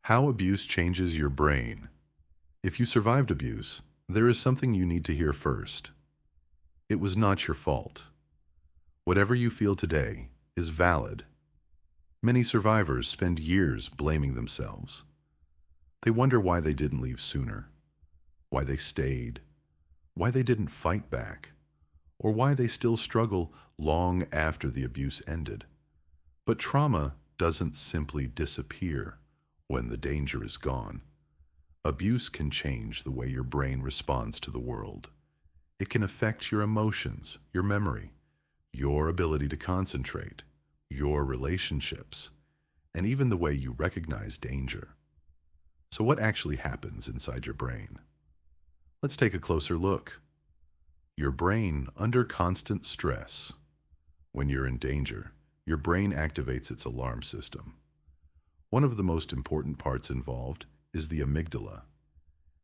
How abuse changes your brain. If you survived abuse, there is something you need to hear first. It was not your fault. Whatever you feel today is valid. Many survivors spend years blaming themselves. They wonder why they didn't leave sooner, why they stayed, why they didn't fight back, or why they still struggle long after the abuse ended. But trauma doesn't simply disappear when the danger is gone. Abuse can change the way your brain responds to the world. It can affect your emotions, your memory, your ability to concentrate, your relationships, and even the way you recognize danger. So what actually happens inside your brain? Let's take a closer look. Your brain under constant stress. When you're in danger, your brain activates its alarm system. One of the most important parts involved is the amygdala.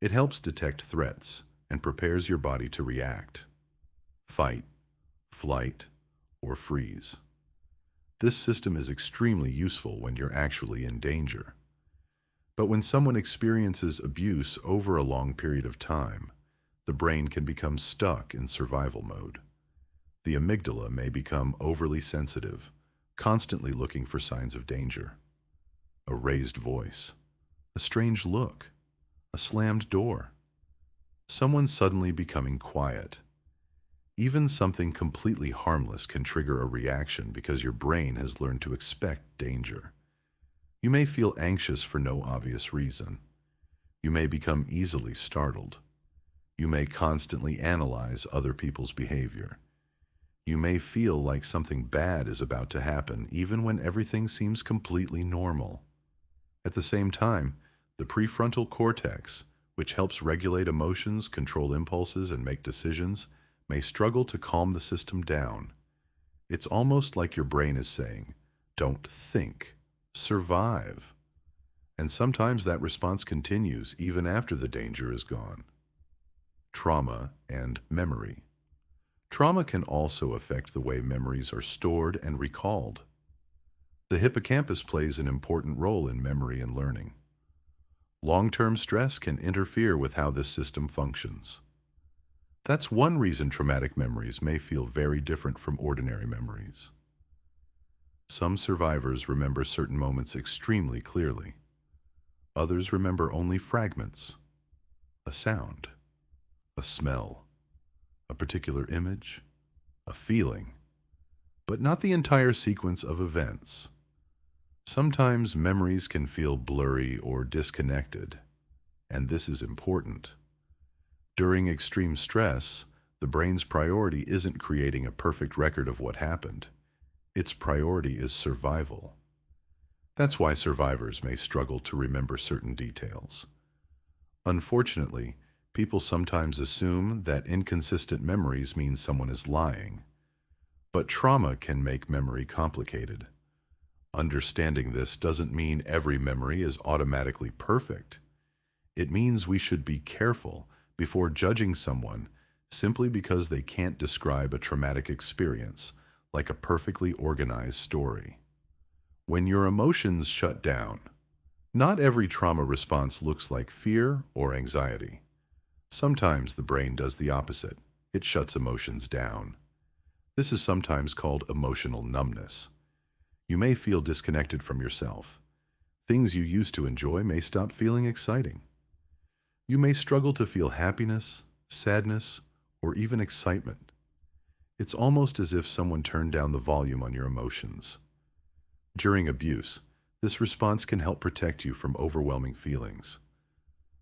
It helps detect threats and prepares your body to react, fight, flight, or freeze. This system is extremely useful when you're actually in danger. But when someone experiences abuse over a long period of time, the brain can become stuck in survival mode. The amygdala may become overly sensitive, constantly looking for signs of danger. A raised voice, a strange look, a slammed door, someone suddenly becoming quiet. Even something completely harmless can trigger a reaction because your brain has learned to expect danger. You may feel anxious for no obvious reason. You may become easily startled. You may constantly analyze other people's behavior. You may feel like something bad is about to happen even when everything seems completely normal. At the same time, the prefrontal cortex, which helps regulate emotions, control impulses, and make decisions, may struggle to calm the system down. It's almost like your brain is saying, "Don't think, survive." And sometimes that response continues even after the danger is gone. Trauma and memory. Trauma can also affect the way memories are stored and recalled. The hippocampus plays an important role in memory and learning. Long-term stress can interfere with how this system functions. That's one reason traumatic memories may feel very different from ordinary memories. Some survivors remember certain moments extremely clearly. Others remember only fragments, a sound, a smell, a particular image, a feeling, but not the entire sequence of events. Sometimes memories can feel blurry or disconnected, and this is important. During extreme stress, the brain's priority isn't creating a perfect record of what happened. Its priority is survival. That's why survivors may struggle to remember certain details. Unfortunately, people sometimes assume that inconsistent memories mean someone is lying. But trauma can make memory complicated. Understanding this doesn't mean every memory is automatically perfect. It means we should be careful before judging someone simply because they can't describe a traumatic experience like a perfectly organized story. When your emotions shut down, not every trauma response looks like fear or anxiety. Sometimes the brain does the opposite. It shuts emotions down. This is sometimes called emotional numbness. You may feel disconnected from yourself. Things you used to enjoy may stop feeling exciting. You may struggle to feel happiness, sadness, or even excitement. It's almost as if someone turned down the volume on your emotions. During abuse, this response can help protect you from overwhelming feelings.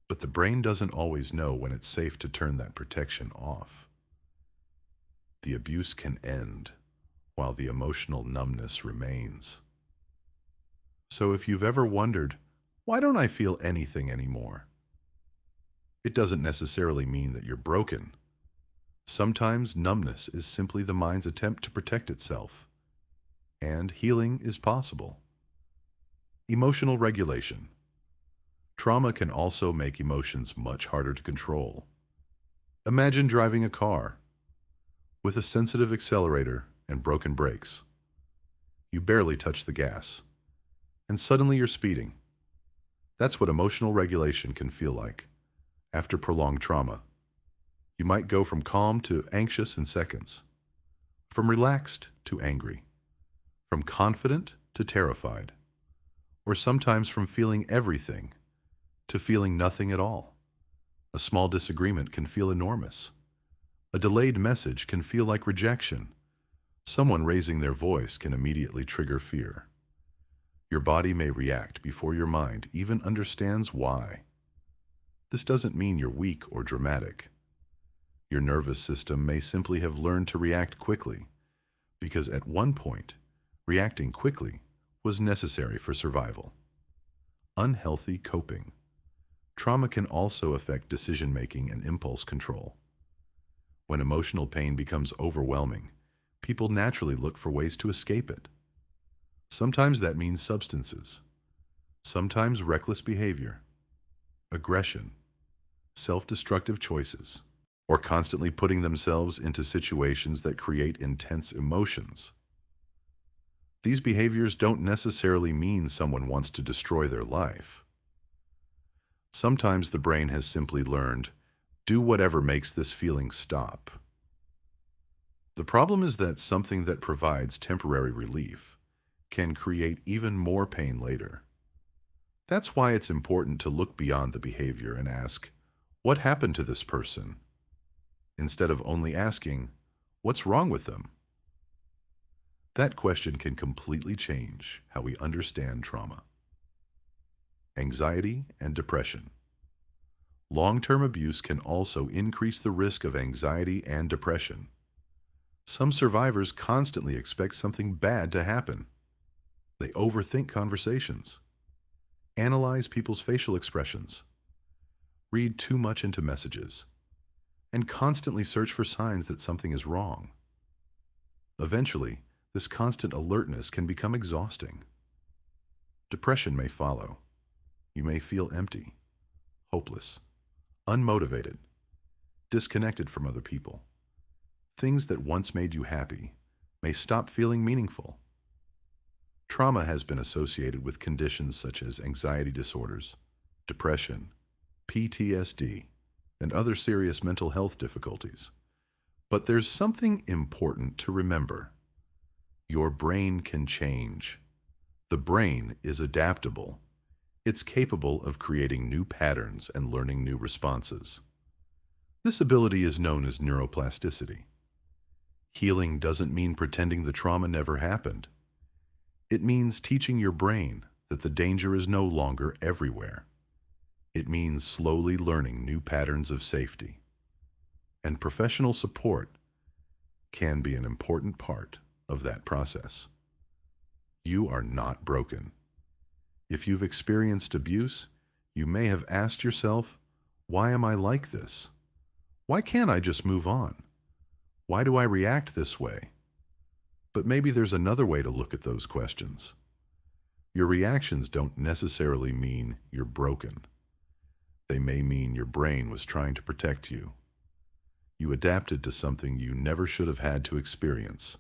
But the brain doesn't always know when it's safe to turn that protection off. The abuse can end, while the emotional numbness remains. So if you've ever wondered, why don't I feel anything anymore? It doesn't necessarily mean that you're broken. Sometimes numbness is simply the mind's attempt to protect itself. And healing is possible. Emotional regulation. Trauma can also make emotions much harder to control. Imagine driving a car with a sensitive accelerator and broken brakes. You barely touch the gas, and suddenly you're speeding. That's what emotional regulation can feel like after prolonged trauma. You might go from calm to anxious in seconds, from relaxed to angry, from confident to terrified, or sometimes from feeling everything to feeling nothing at all. A small disagreement can feel enormous. A delayed message can feel like rejection. Someone raising their voice can immediately trigger fear. Your body may react before your mind even understands why. This doesn't mean you're weak or dramatic. Your nervous system may simply have learned to react quickly, because at one point, reacting quickly was necessary for survival. Unhealthy coping. Trauma can also affect decision-making and impulse control. When emotional pain becomes overwhelming, people naturally look for ways to escape it. Sometimes that means substances, sometimes reckless behavior, aggression, self-destructive choices, or constantly putting themselves into situations that create intense emotions. These behaviors don't necessarily mean someone wants to destroy their life. Sometimes the brain has simply learned, do whatever makes this feeling stop. The problem is that something that provides temporary relief can create even more pain later. That's why it's important to look beyond the behavior and ask, what happened to this person? Instead of only asking, what's wrong with them? That question can completely change how we understand trauma. Anxiety and depression. Long-term abuse can also increase the risk of anxiety and depression. Some survivors constantly expect something bad to happen. They overthink conversations, analyze people's facial expressions, read too much into messages, and constantly search for signs that something is wrong. Eventually, this constant alertness can become exhausting. Depression may follow. You may feel empty, hopeless, unmotivated, disconnected from other people. Things that once made you happy may stop feeling meaningful. Trauma has been associated with conditions such as anxiety disorders, depression, PTSD, and other serious mental health difficulties. But there's something important to remember. Your brain can change. The brain is adaptable. It's capable of creating new patterns and learning new responses. This ability is known as neuroplasticity. Healing doesn't mean pretending the trauma never happened. It means teaching your brain that the danger is no longer everywhere. It means slowly learning new patterns of safety. And professional support can be an important part of that process. You are not broken. If you've experienced abuse, you may have asked yourself, why am I like this? Why can't I just move on? Why do I react this way? But maybe there's another way to look at those questions. Your reactions don't necessarily mean you're broken. They may mean your brain was trying to protect you. You adapted to something you never should have had to experience.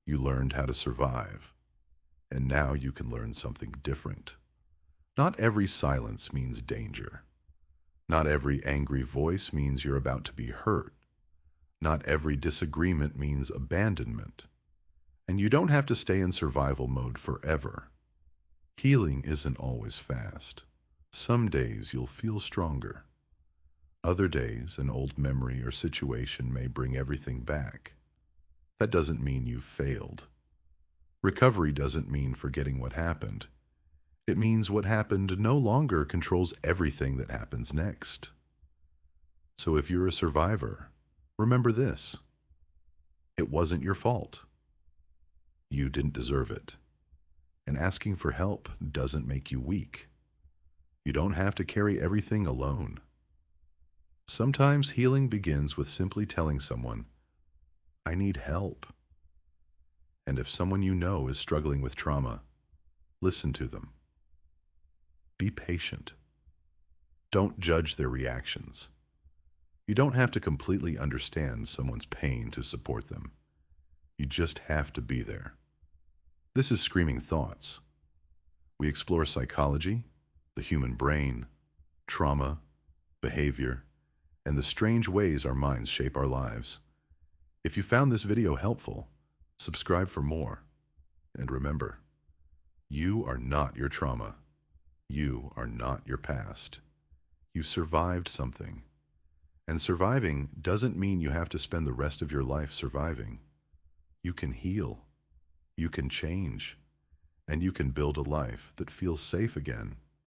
You learned how to survive. And now you can learn something different. Not every silence means danger. Not every angry voice means you're about to be hurt. Not every disagreement means abandonment. And you don't have to stay in survival mode forever. Healing isn't always fast. Some days you'll feel stronger. Other days, an old memory or situation may bring everything back. That doesn't mean you've failed. Recovery doesn't mean forgetting what happened. It means what happened no longer controls everything that happens next. So if you're a survivor, remember this. It wasn't your fault. You didn't deserve it. And asking for help doesn't make you weak. You don't have to carry everything alone. Sometimes healing begins with simply telling someone, I need help. And if someone you know is struggling with trauma, listen to them. Be patient. Don't judge their reactions. You don't have to completely understand someone's pain to support them. You just have to be there. This is Screaming Thoughts. We explore psychology, the human brain, trauma, behavior, and the strange ways our minds shape our lives. If you found this video helpful, subscribe for more. And remember, you are not your trauma. You are not your past. You survived something. And surviving doesn't mean you have to spend the rest of your life surviving. You can heal. You can change. And you can build a life that feels safe again.